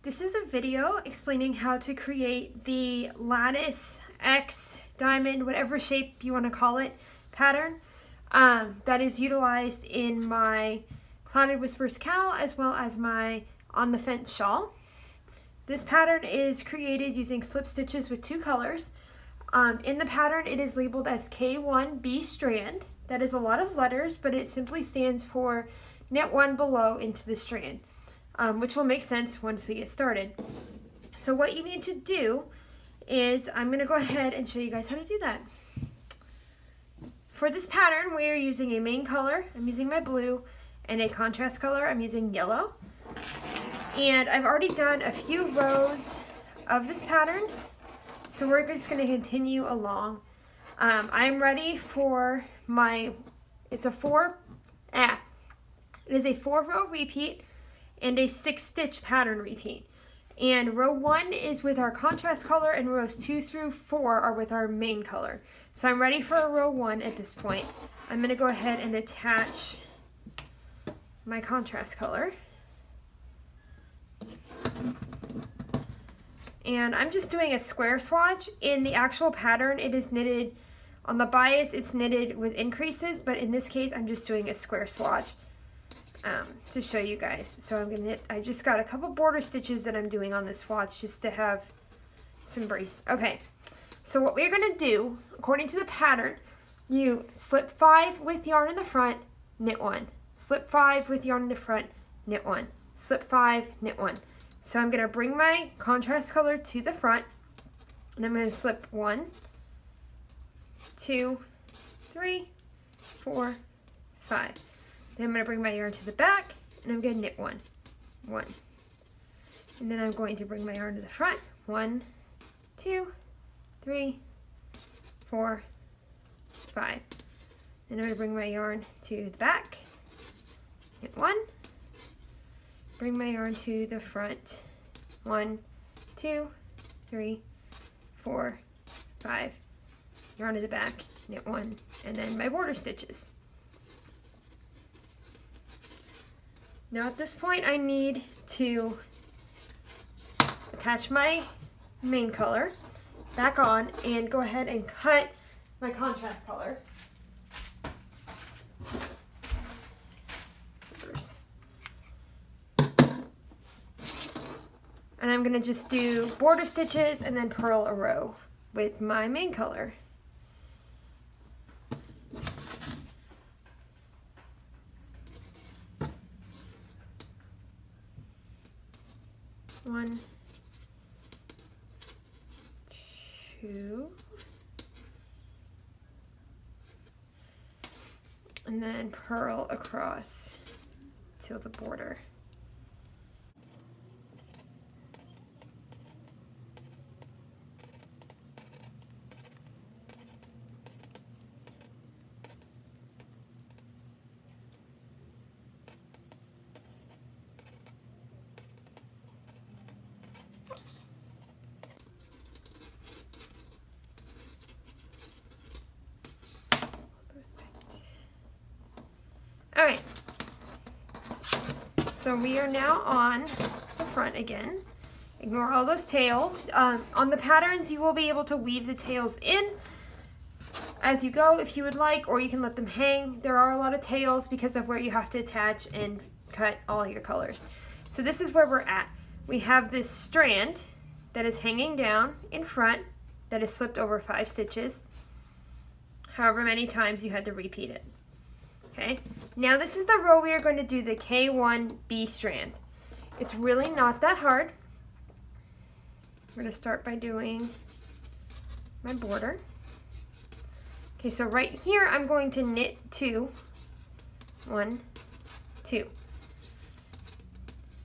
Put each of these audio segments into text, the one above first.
This is a video explaining how to create the lattice, X, diamond, whatever shape you want to call it, pattern that is utilized in my Clouded Whispers cowl as well as my On the Fence shawl. This pattern is created using slip stitches with 2 colors. In the pattern it is labeled as K1Bstrand. That is a lot of letters, but it simply stands for knit 1 below into the strand. Which will make sense once we get started. So what you need to do is, I'm going to go ahead and show you guys how to do that. For this pattern, we are using a main color, I'm using my blue, and a contrast color, I'm using yellow. And I've already done a few rows of this pattern, so we're just going to continue along. I'm ready for my, it is a 4-row repeat and a 6-stitch pattern repeat. And row 1 is with our contrast color and rows 2 through 4 are with our main color. So I'm ready for a row 1 at this point. I'm going to go ahead and attach my contrast color. And I'm just doing a square swatch. In the actual pattern it is knitted, on the bias it's knitted with increases, but in this case I'm just doing a square swatch. To show you guys. So I'm gonna knit, I just got a couple border stitches that I'm doing on this swatch just to have some brace. Okay, so what we're gonna do, according to the pattern, you slip 5 with yarn in the front, knit 1. Slip 5 with yarn in the front, knit 1. Slip 5, knit 1. So I'm gonna bring my contrast color to the front, and I'm gonna slip 1, 2, 3, 4, 5. Then I'm going to bring my yarn to the back, and I'm going to knit 1, 1. And then I'm going to bring my yarn to the front, 1, 2, 3, 4, 5. Then I'm going to bring my yarn to the back, knit 1, bring my yarn to the front, 1, 2, 3, 4, 5, yarn to the back, knit 1, and then my border stitches. Now at this point I need to attach my main color back on and go ahead and cut my contrast color. Scissors. And I'm going to just do border stitches and then purl a row with my main color. One, 2, and then purl across to the border. Alright, so we are now on the front again. Ignore all those tails. On the patterns you will be able to weave the tails in as you go if you would like, or you can let them hang. There are a lot of tails because of where you have to attach and cut all your colors. So this is where we're at. We have this strand that is hanging down in front that is slipped over 5 stitches, however many times you had to repeat it. Okay, now this is the row we are going to do the K1Bstrand. It's really not that hard. I'm going to start by doing my border. Okay, so right here I'm going to knit 2, 1, 2.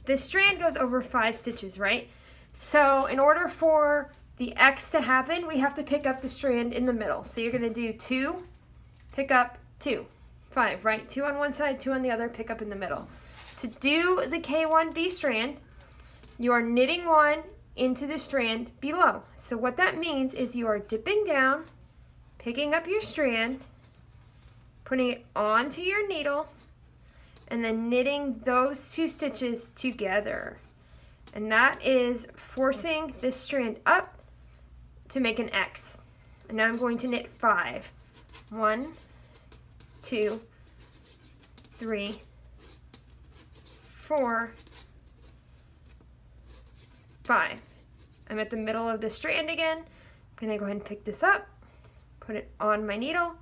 This strand goes over 5 stitches, right? So in order for the X to happen, we have to pick up the strand in the middle. So you're going to do 2, pick up 2. 5, right? 2 on one side, 2 on the other, pick up in the middle. To do the K1Bstrand, you are knitting 1 into the strand below. So what that means is you are dipping down, picking up your strand, putting it onto your needle, and then knitting those 2 stitches together. And that is forcing this strand up to make an X. And now I'm going to knit 5. 1, 2, 3, 4, 5. I'm at the middle of the strand again. I'm going to go ahead and pick this up, put it on my needle,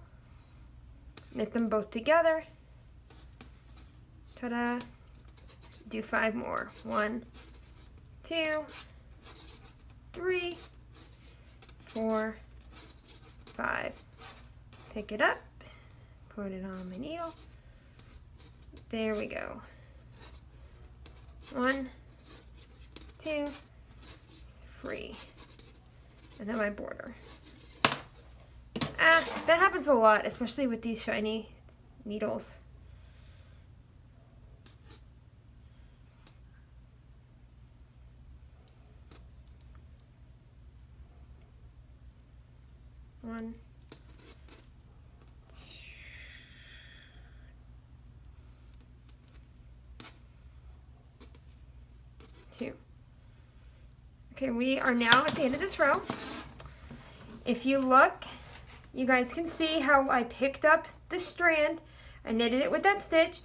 knit them both together. Ta-da! Do 5 more. 1, 2, 3, 4, 5. Pick it up, put it on my needle. There we go. 1, 2, 3. And then my border. That happens a lot, especially with these shiny needles. One, two. Okay, we are now at the end of this row. If you look, you guys can see how I picked up the strand. I knitted it with that stitch.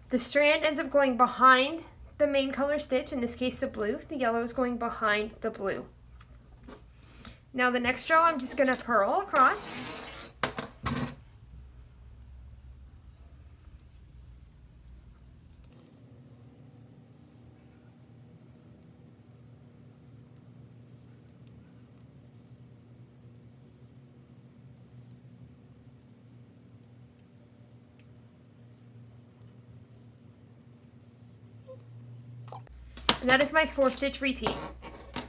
The strand ends up going behind the main color stitch, in this case the blue. The yellow is going behind the blue. Now the next row, I'm just going to purl across. And that is my 4-stitch repeat.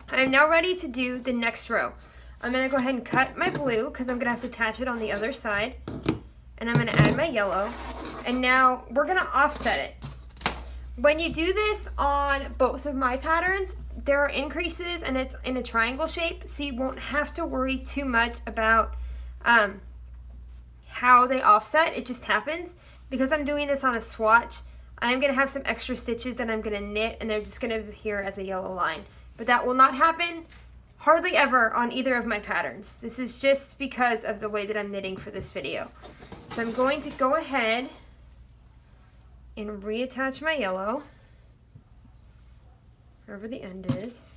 I'm now ready to do the next row. I'm going to go ahead and cut my blue because I'm going to have to attach it on the other side. And I'm going to add my yellow. And now we're going to offset it. When you do this on both of my patterns, there are increases and it's in a triangle shape, so you won't have to worry too much about how they offset. It just happens. Because I'm doing this on a swatch, I'm going to have some extra stitches that I'm going to knit, and they're just going to appear as a yellow line. But that will not happen hardly ever on either of my patterns. This is just because of the way that I'm knitting for this video. So I'm going to go ahead and reattach my yellow, wherever the end is.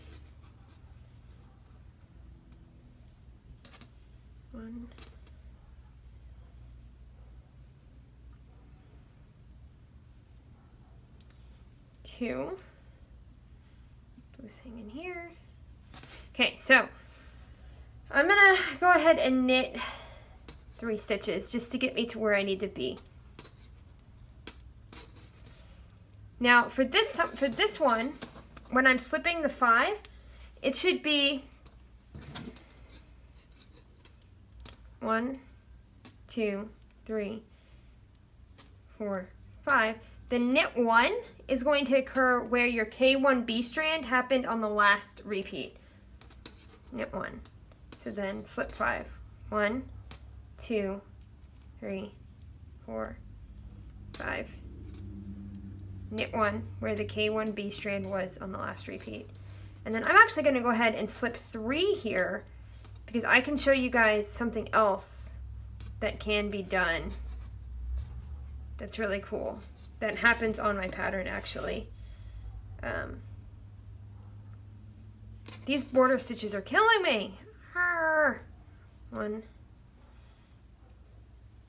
1, 2. Blue's hanging here. Okay, so I'm gonna go ahead and knit 3 stitches just to get me to where I need to be. Now for this one, when I'm slipping the 5, it should be 1, 2, 3, 4, 5. The knit 1 is going to occur where your K1Bstrand happened on the last repeat. Knit 1. So then slip 5. 1, 2, 3, 4, 5. Knit 1 where the K1Bstrand was on the last repeat. And then I'm actually going to go ahead and slip 3 here because I can show you guys something else that can be done that's really cool. That happens on my pattern actually. These border stitches are killing me. 1,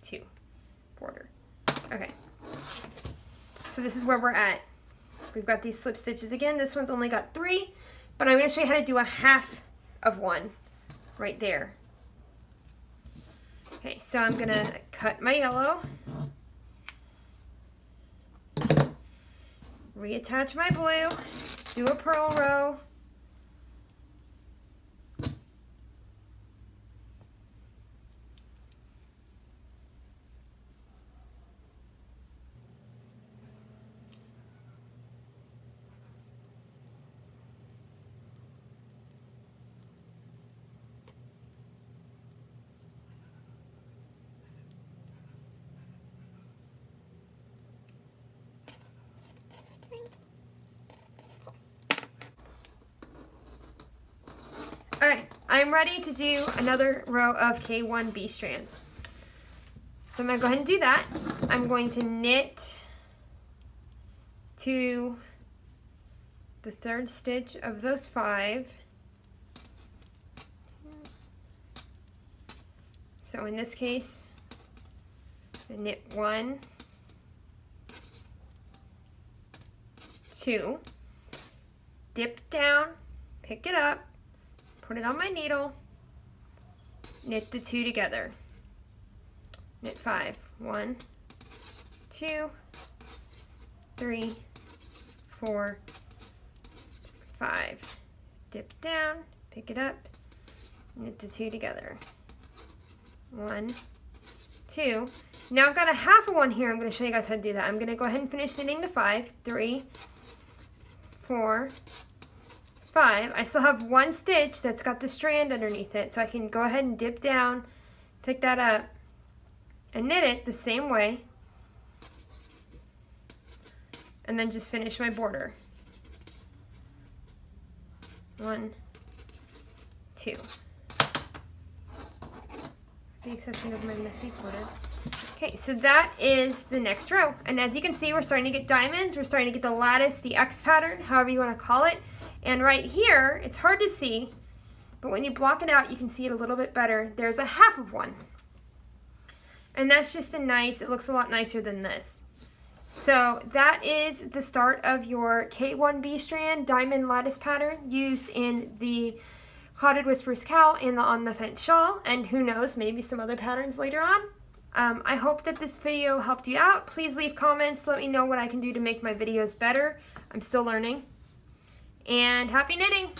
2, border. Okay. So this is where we're at. We've got these slip stitches again. This one's only got 3, but I'm going to show you how to do a half of one right there. Okay, so I'm going to cut my yellow. Reattach my blue, do a purl row, I'm ready to do another row of K1B strands. So I'm going to go ahead and do that. I'm going to knit to the third stitch of those 5. So in this case, I knit 1, 2, dip down, pick it up, put it on my needle, knit the 2 together, knit 5, 1, 2, 3, 4, 5, dip down, pick it up, knit the 2 together, 1, 2. Now I've got a half of one here. I'm going to show you guys how to do that. I'm going to go ahead and finish knitting the 5, 3, 4, 5. I still have one stitch that's got the strand underneath it, so I can go ahead and dip down, pick that up, and knit it the same way, and then just finish my border. 1, 2. The exception of my messy border. Okay, so that is the next row, and as you can see, we're starting to get diamonds. We're starting to get the lattice, the X pattern, however you want to call it. And right here, it's hard to see, but when you block it out, you can see it a little bit better. There's a half of one, and that's just a nice, it looks a lot nicer than this. So that is the start of your K1Bstrand diamond lattice pattern used in the Clouded Whispers cowl and the On the Fence shawl, and who knows, maybe some other patterns later on. I hope that this video helped you out. Please leave comments, let me know what I can do to make my videos better. I'm still learning. And happy knitting!